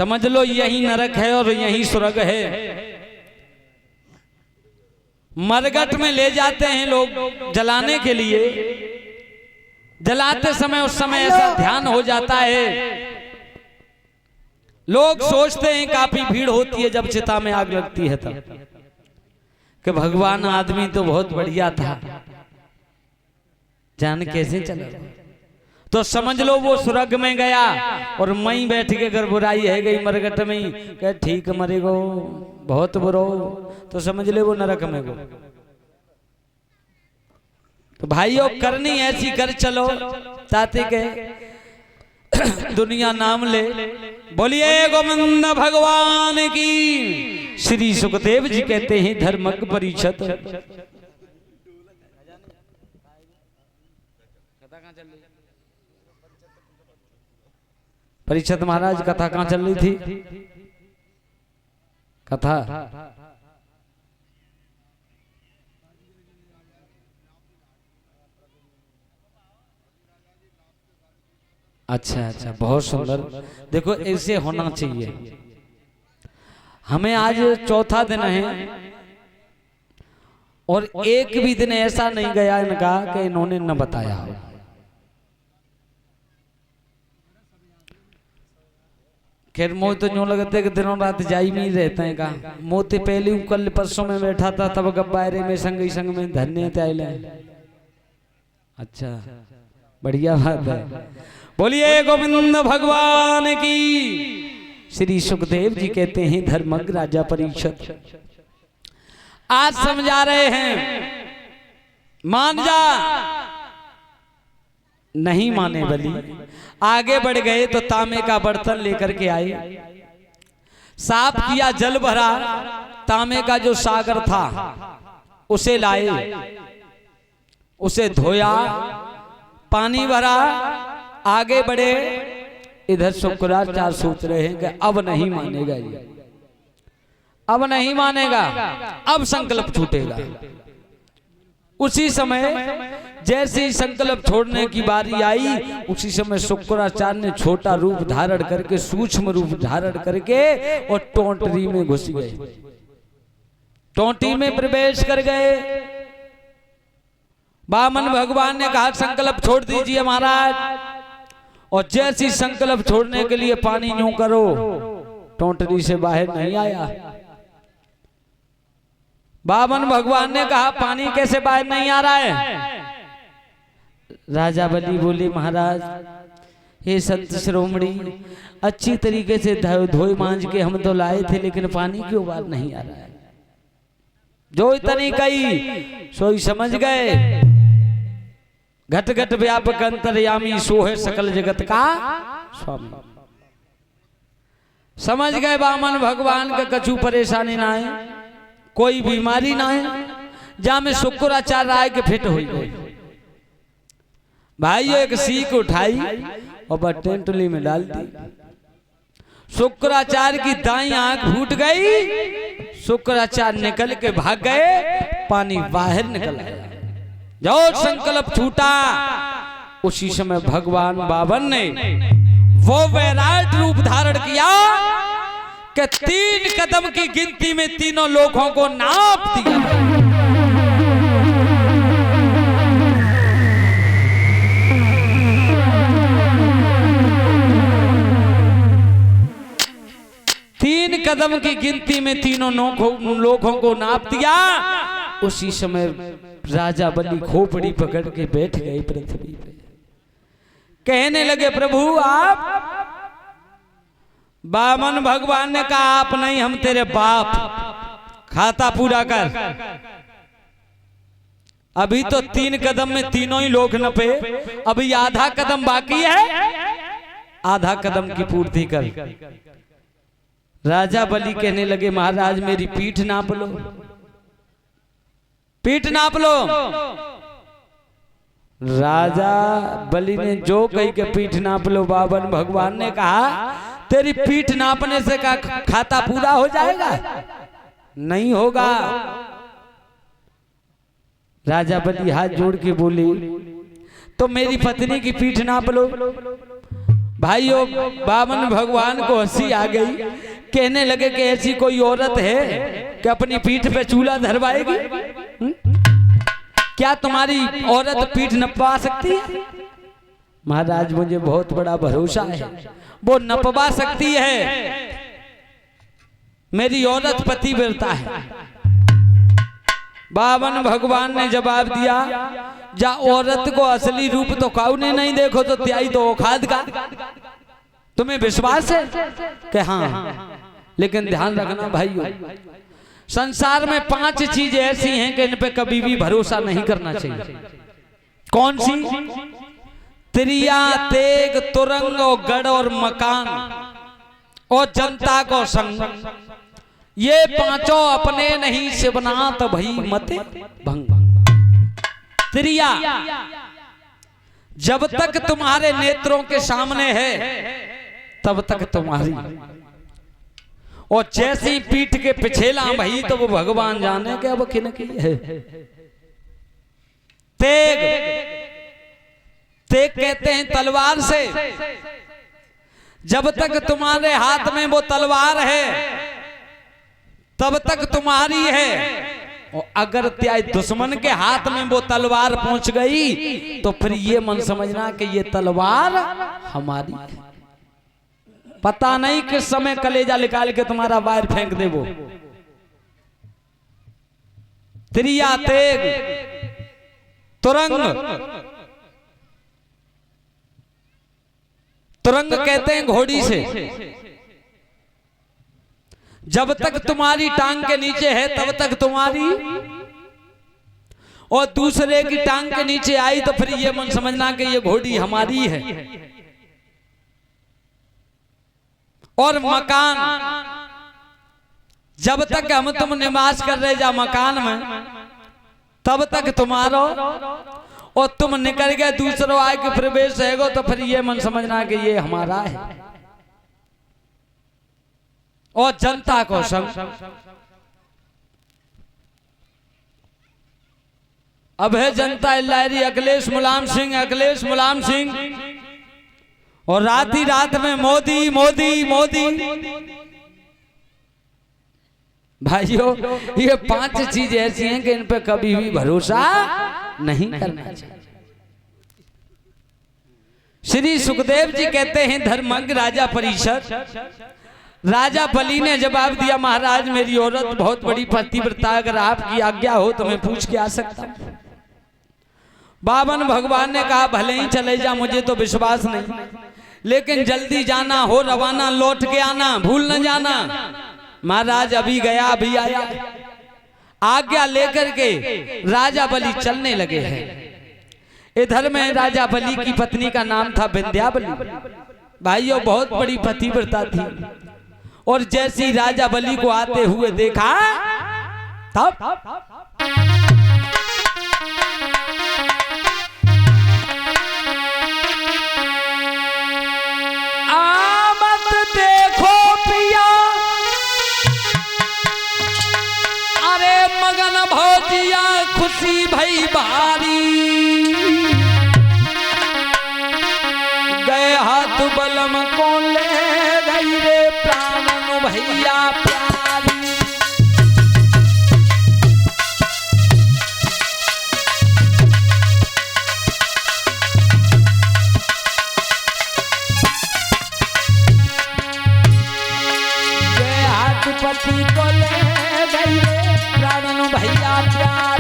समझ लो यही नरक है और यही स्वर्ग है। मरघट में ले जाते हैं लोग जलाने के लिए, जलाते समय उस समय ऐसा ध्यान हो जाता है, लोग सोचते हैं काफी भीड़ होती है जब चिता में आग लगती है तब, कि भगवान आदमी तो बहुत बढ़िया था, जान कैसे चला। तो समझ लो वो स्वर्ग में गया और मई बैठ के अगर बुराई है गई मरघट में ही, कह ठीक मरेगो बहुत बुरो, तो समझ ले वो नरक में गो। तो भाइयों करनी ऐसी कर चलो ताते के दुनिया नाम ले। बोलिए गोविंद भगवान की। श्री सुखदेव जी कहते हैं धर्मज्ञ परीक्षित। परीक्षित महाराज कथा कहाँ चल रही थी? कथा अच्छा अच्छा, बहुत सुंदर। देखो ऐसे होना चाहिए। हमें आज चौथा दिन है और एक भी दिन ऐसा नहीं गया इनका कि इन्होंने न बताया हो। खैर मोह तो यूं लगता है कि दिनों रात जाई में ही रहते हैं का। मोते पहले कल परसों में बैठा था तब गब्बारे में संग ही संग में धन्य त्याले। अच्छा बढ़िया बात है। बोलिए गोविंद भगवान की। श्री सुखदेव जी कहते हैं धर्मज्ञ राजा परीक्षित आज समझा रहे हैं मान जा, नहीं माने बली। आगे बढ़ गए तो तांबे का बर्तन लेकर के आए, साफ किया, जल भरा, तांबे का जो सागर था उसे लाए, उसे धोया, पानी भरा, आगे बढ़े। इधर शुक्राचार्य सोच रहे हैं कि अब नहीं मानेगा ये, अब नहीं मानेगा, अब संकल्प छूटेगा। उसी समय जैसे ही संकल्प छोड़ने की बारी आई उसी समय शुक्राचार्य ने छोटा रूप धारण करके, सूक्ष्म रूप धारण करके और टोंटरी में घुस गए, टोंटी में प्रवेश कर गए। वामन भगवान ने कहा संकल्प छोड़ दीजिए महाराज, और जैसी संकल्प छोड़ने के लिए पानी यूं करो, टोंटरी से बाहर नहीं आया। वामन भगवान ने कहा पानी कैसे बाहर नहीं आ रहा है? राजा बलि बोले महाराज हे संत शिरोमणि, अच्छी तरीके से धोई मांझ के हम तो लाए थे, लेकिन पानी क्यों बाहर नहीं आ रहा है? जो तरीका ही सोई समझ गए। घट घट व्यापक अंतर्यामी सोहे सकल जगत का स्वामी। समझ गए वामन भगवान का कछु परेशानी ना है, कोई बीमारी ना है। जहां में शुक्राचार्य आए के फिट हुई गई। भाइयों एक सीख उठाई और टेंटली में डाल दी। शुक्राचार्य की दाई आंख फूट गई, शुक्राचार्य निकल के भाग गए, पानी बाहर निकल आया। जो संकल्प छूटा उसी समय भगवान बावन ने वो विराट रूप धारण किया कि 3 कदम की गिनती में तीनों लोगों को नाप दिया। तीन कदम की गिनती में तीनों लोगों को नाप दिया। उसी समय राजा बलि खोपड़ी पकड़ के बैठ गए पृथ्वी पे, कहने लगे प्रभु आप। वामन भगवान ने कहा आप नहीं, हम तेरे बाप, खाता पूरा कर। अभी तो 3 कदम में तीनों ही लोग नपे, अभी आधा कदम बाकी है, आधा कदम की पूर्ति कर। राजा बलि कहने लगे महाराज मेरी पीठ नाप लो, पीठ नाप लो। राजा बलि ने जो कही के पीठ नाप लो, वामन भगवान ने कहा तेरी पीठ नापने से का खाता पूरा हो जाएगा? नहीं होगा। राजा बलि हाथ जोड़ के बोली तो मेरी पत्नी की पीठ नाप लो। भाइयों बामन भगवान को हंसी आ गई, कहने लगे कि ऐसी कोई औरत है कि अपनी पीठ पे चूल्हा धरवाएगी? क्या तुम्हारी औरत पीठ नपवा सकती है? महाराज मुझे बहुत बड़ा भरोसा है, वो नपवा सकती है, मेरी औरत पतिव्रता है। बामन भगवान ने जवाब दिया, जा औरत को असली रूप तो काऊ ने नहीं देखो तो त्याई तो औखाद का। तुम्हें विश्वास है कि हाँ, लेकिन ध्यान रखना भाइयों, संसार में 5 चीजें ऐसी हैं कि इन पे कभी भी भरोसा नहीं करना चाहिए। कौन सी? त्रिया, तेग, तुरंग और गढ़ और मकान और जनता को संग। ये 5 अपने नहीं शिवनाथ भई मते भंग। त्रिया, जब तक तुम्हारे नेत्रों के सामने है तब तक तुम्हारी, और जैसी पीठ के पिछेला भई तो वो भगवान जाने के अब किन की है। तेग, तेग कहते हैं तलवार से, जब तक तुम्हारे हाथ में वो तलवार है तब तक तुम्हारी है, और अगर त्याई दुश्मन के हाथ में वो तलवार पहुंच गई तो फिर ये मन समझना कि ये तलवार हमारी है। पता नहीं किस समय कलेजा निकाल के तुम्हारा वायर फेंक दे वो। त्रिया, तेग, तुरंग, तुरंग कहते हैं घोड़ी से, जब तक तुम्हारी टांग के नीचे है तब तक तुम्हारी, और दूसरे की टांग के नीचे आई तो फिर ये मन समझना कि ये घोड़ी हमारी है। और मकान, जब तक हम तुम निवास कर रहे जा मकान में तब तक तुम्हारा, और तुम निकल गए दूसरों आए के प्रवेश है तो फिर ये मन समझना कि ये हमारा है। और जनता को संग, अब है जनता इल्लारी अखिलेश मुलायम सिंह, अखिलेश मुलायम सिंह, और रात ही रात में मोदी मोदी मोदी। भाइयों ये 5 चीज ऐसी हैं कि इन पे कभी भी भरोसा नहीं करना चाहिए। श्री सुखदेव जी कहते हैं, धर्मज्ञ राजा परीक्षित, राजा बलि ने जवाब दिया, महाराज मेरी औरत बहुत बड़ी पतिव्रता, अगर आपकी आज्ञा हो तो मैं पूछ के आ सकता हूं। बामन भगवान ने कहा, भले ही चले जा, मुझे तो विश्वास नहीं, लेकिन जल्दी जाना हो रवाना, लौट के आना, भूल न जाना। महाराज अभी गया अभी आया। आज्ञा लेकर के राजा बलि चलने लगे हैं। इधर में राजा बलि की पत्नी का नाम था विंध्याबली। भाइयों बहुत बड़ी पतिव्रता थी, और जैसी राजा बलि को आते हुए देखा तब आमद देखो पिया, अरे मगन भौजिया खुशी भई भारी, गए हाथ बलम को ले गई रे प्राणन भैया प्यारी। गए हाथ पति को ले गई रे प्राणन भैया प्यारी।